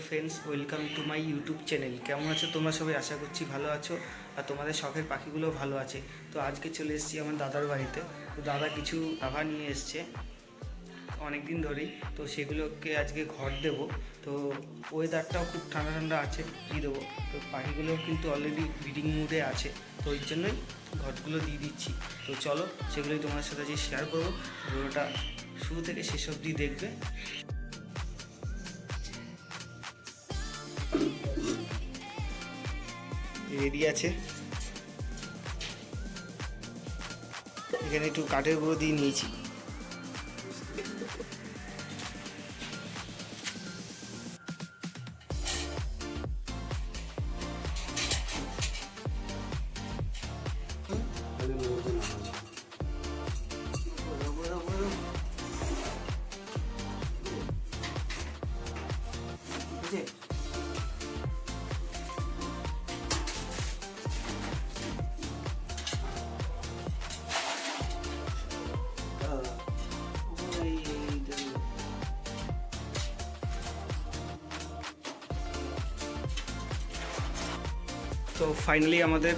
Friends, welcome to my YouTube channel. কেমন আছো তোমরা সবাই? আশা করছি ভালো আছো আর তোমাদের শখের পাখিগুলোও ভালো আছে। তো আজকে চলে এসেছি আমার দাদার বাড়িতে। তো দাদা কিছু আভা নিয়ে এসছে অনেক দিন ধরেই, তো সেগুলোকে আজকে ঘর দেব। তো ওয়েদারটাও খুব ঠান্ডা ঠান্ডা আছে, দিয়ে দেবো। তো পাখিগুলো কিন্তু অলরেডি ব্রিডিং মুডে আছে, তো ওই জন্যই ঘরগুলো দিয়ে দিচ্ছি। তো চলো সেগুলোই তোমার সাথে যে শেয়ার করবো। ভিডিওটা শুরু থেকে শেষ অবধি দেখবে। রেডি আছে, এখানে একটু কাঠের গুঁড়ো দিয়ে নিয়েছি। তো ফাইনালি আমাদের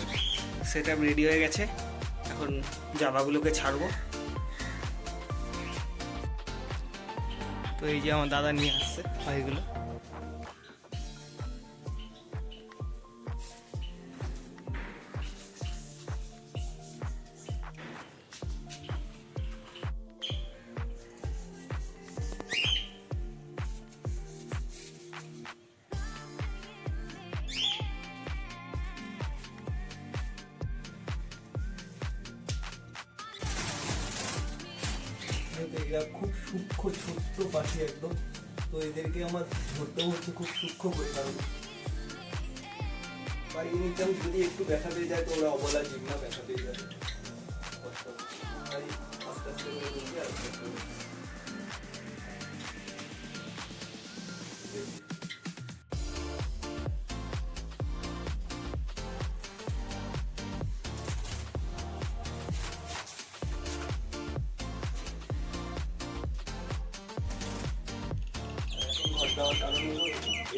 সেট আপ রেডি হয়ে গেছে। এখন জামাগুলোকে ছাড়বো। তো এই যে আমার দাদা নিয়ে আসছে পাখিগুলো। এরা খুব সূক্ষ্ম ছোট্ট পাখি একদম। তো এদেরকে আমার ধরতে হচ্ছে খুব সূক্ষ্ম করে, কারণ বাড়ির মধ্যে যদি একটু ব্যথা পেয়ে যায় তো ওরা অবলা জীব না, ব্যথা পেয়ে যাবে। তাই আস্তে আস্তে করে বলছি, আস্তে আস্তে করে। ঘর দেওয়ার কারণ হলো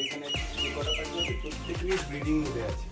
এখানে যে কটা পাখি আছে প্রত্যেকেরই ব্রিডিং মুডে আছে।